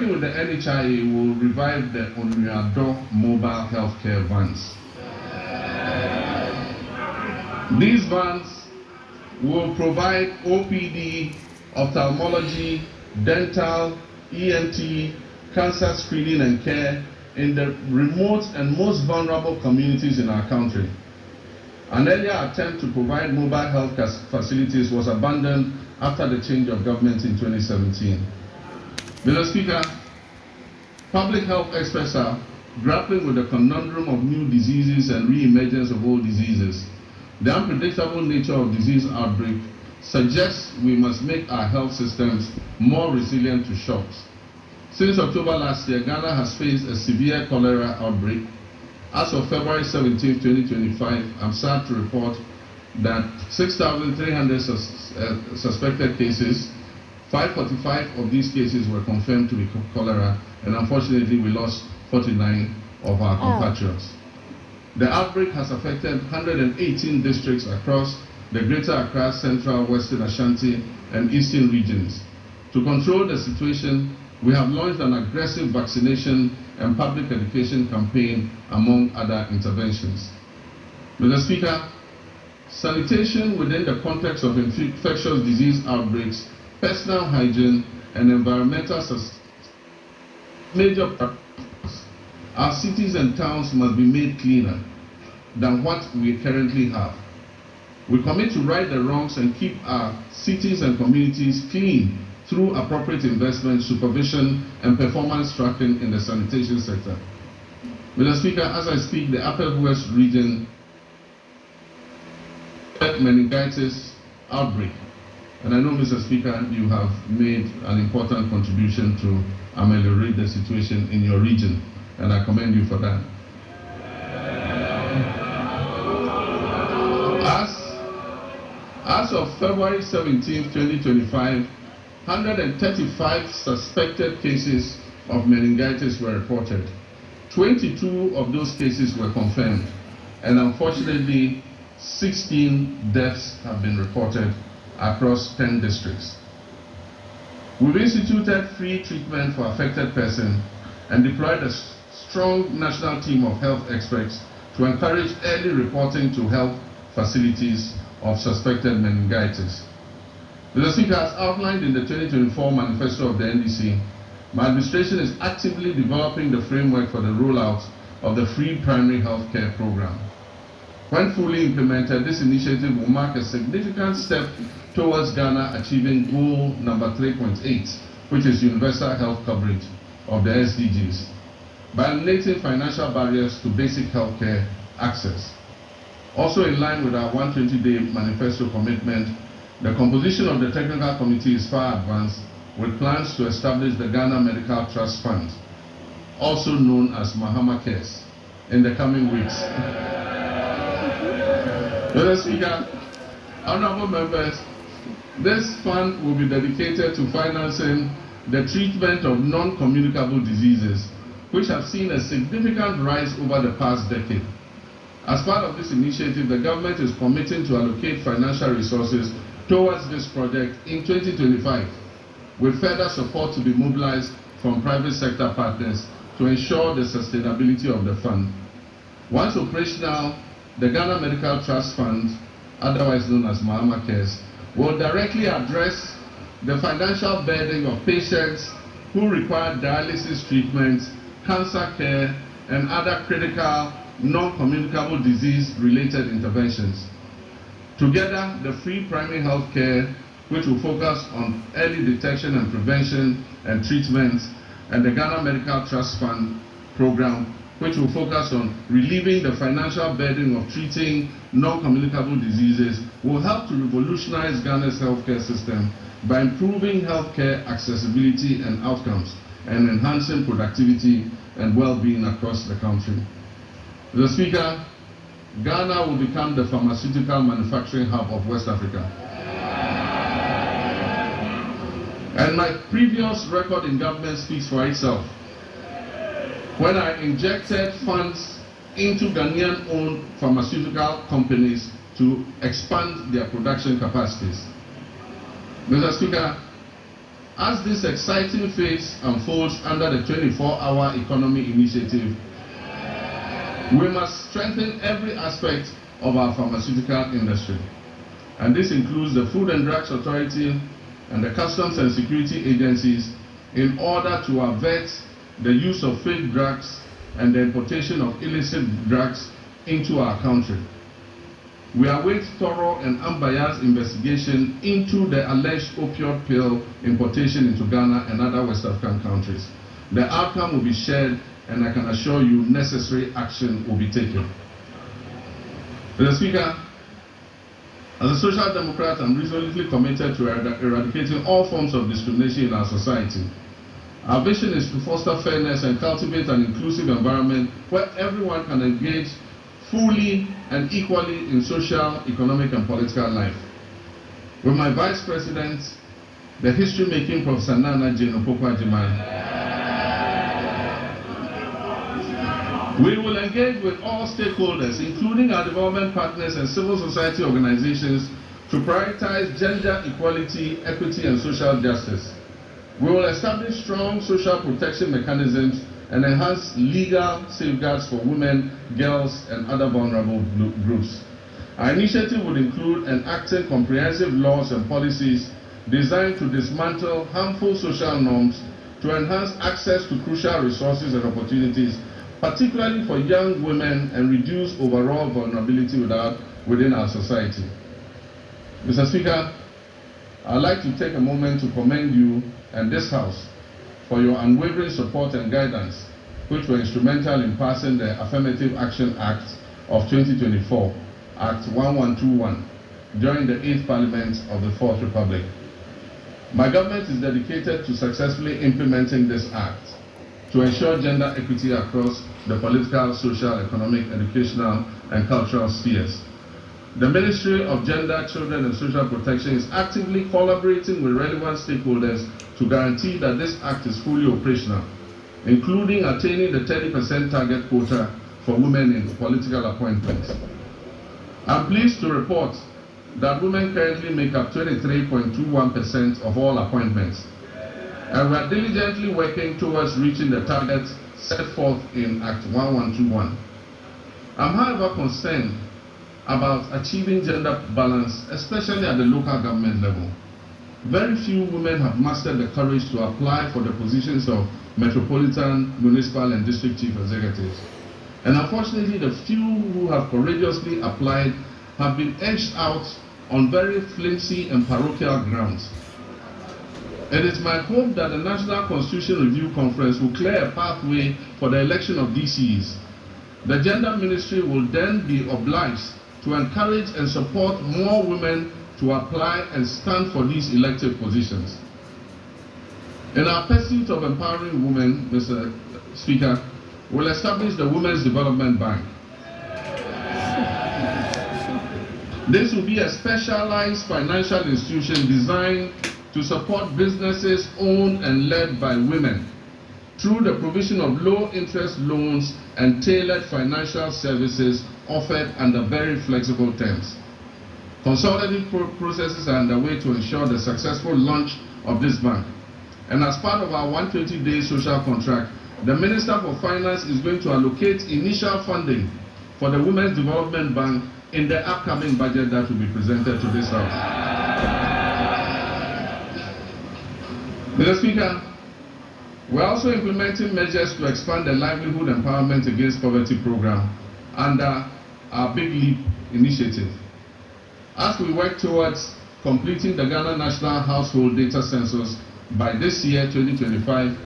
Working with the NHIA, will revive the Onuado mobile healthcare vans. These vans will provide OPD, ophthalmology, dental, ENT, cancer screening and care in the remote and most vulnerable communities in our country. An earlier attempt to provide mobile health facilities was abandoned after the change of government in 2017. Mr. Speaker, public health experts are grappling with the conundrum of new diseases and re-emergence of old diseases. The unpredictable nature of disease outbreak suggests we must make our health systems more resilient to shocks. Since October last year, Ghana has faced a severe cholera outbreak. As of February 17, 2025, I'm sad to report that 6,300 suspected cases, 545 of these cases were confirmed to be cholera, and unfortunately we lost 49 of our compatriots. The outbreak has affected 118 districts across the Greater Accra, Central, Western Ashanti, and Eastern regions. To control the situation, we have launched an aggressive vaccination and public education campaign, among other interventions. Mr. Speaker, sanitation within the context of infectious disease outbreaks, personal hygiene, and environmental major priorities. Our cities and towns must be made cleaner than what we currently have. We commit to right the wrongs and keep our cities and communities clean through appropriate investment, supervision, and performance tracking in the sanitation sector. Mr. Speaker, as I speak, the Upper West region meningitis outbreak. And I know, Mr. Speaker, you have made an important contribution to ameliorate the situation in your region, and I commend you for that. As of February 17, 2025, 135 suspected cases of meningitis were reported. 22 of those cases were confirmed, and unfortunately, 16 deaths have been reported across 10 districts. We've instituted free treatment for affected persons and deployed a strong national team of health experts to encourage early reporting to health facilities of suspected meningitis. The Speaker, has outlined in the 2024 manifesto of the NDC, my administration is actively developing the framework for the rollout of the free primary health care program. When fully implemented, this initiative will mark a significant step towards Ghana achieving goal number 3.8, which is universal health coverage of the SDGs, by eliminating financial barriers to basic health care access. Also in line with our 120-day manifesto commitment, the composition of the technical committee is far advanced, with plans to establish the Ghana Medical Trust Fund, also known as MAHAMA Cares, in the coming weeks. Mr. Speaker, honorable members, this fund will be dedicated to financing the treatment of non-communicable diseases, which have seen a significant rise over the past decade. As part of this initiative, the government is committing to allocate financial resources towards this project in 2025, with further support to be mobilized from private sector partners to ensure the sustainability of the fund. Once operational, the Ghana Medical Trust Fund, otherwise known as MAHAMA Cares, will directly address the financial burden of patients who require dialysis treatments, cancer care, and other critical non-communicable disease-related interventions. Together, the free primary health care, which will focus on early detection and prevention and treatment, and the Ghana Medical Trust Fund program, which will focus on relieving the financial burden of treating non-communicable diseases, will help to revolutionize Ghana's healthcare system by improving healthcare accessibility and outcomes, and enhancing productivity and well-being across the country. Mr. Speaker, Ghana will become the pharmaceutical manufacturing hub of West Africa. And my previous record in government speaks for itself. When I injected funds into Ghanaian-owned pharmaceutical companies to expand their production capacities. Mr. Speaker, As this exciting phase unfolds under the 24-hour economy initiative, we must strengthen every aspect of our pharmaceutical industry. And this includes the Food and Drugs Authority and the Customs and Security agencies in order to avert the use of fake drugs and the importation of illicit drugs into our country. We await thorough and unbiased investigation into the alleged opioid pill importation into Ghana and other West African countries. The outcome will be shared, and I can assure you necessary action will be taken. Mr. Speaker, as a social democrat, I'm resolutely committed to eradicating all forms of discrimination in our society. Our vision is to foster fairness and cultivate an inclusive environment where everyone can engage fully and equally in social, economic, and political life. With my Vice President, the history-making Professor Nana Yaa Fans, we will engage with all stakeholders, including our development partners and civil society organizations, to prioritize gender equality, equity, and social justice. We will establish strong social protection mechanisms and enhance legal safeguards for women, girls, and other vulnerable groups. Our initiative would include enacting comprehensive laws and policies designed to dismantle harmful social norms, to enhance access to crucial resources and opportunities, particularly for young women, and reduce overall vulnerability within our society. Mr. Speaker, I'd like to take a moment to commend you and this House for your unwavering support and guidance, which were instrumental in passing the Affirmative Action Act of 2024, Act 1121, during the 8th Parliament of the 4th Republic. My government is dedicated to successfully implementing this act to ensure gender equity across the political, social, economic, educational, and cultural spheres. The Ministry of Gender, Children and Social Protection is actively collaborating with relevant stakeholders to guarantee that this act is fully operational, including attaining the 30% target quota for women in political appointments. I'm pleased to report that women currently make up 23.21% of all appointments, and we are diligently working towards reaching the targets set forth in Act 1121. I'm, however, concerned about achieving gender balance, especially at the local government level. Very few women have mastered the courage to apply for the positions of metropolitan, municipal, and district chief executives. And unfortunately, the few who have courageously applied have been edged out on very flimsy and parochial grounds. It is my hope that the National Constitution Review Conference will clear a pathway for the election of DCs. The Gender Ministry will then be obliged to encourage and support more women to apply and stand for these elected positions. In our pursuit of empowering women, Mr. Speaker, we'll establish the Women's Development Bank. This will be a specialized financial institution designed to support businesses owned and led by women through the provision of low-interest loans and tailored financial services offered under very flexible terms. Consultative processes are underway to ensure the successful launch of this bank. And as part of our 120-day social contract, the Minister for Finance is going to allocate initial funding for the Women's Development Bank in the upcoming budget that will be presented to this House. Mr. Speaker, we're also implementing measures to expand the Livelihood Empowerment Against Poverty program under our Big Leap initiative. As we work towards completing the Ghana National Household Data Census by this year, 2025,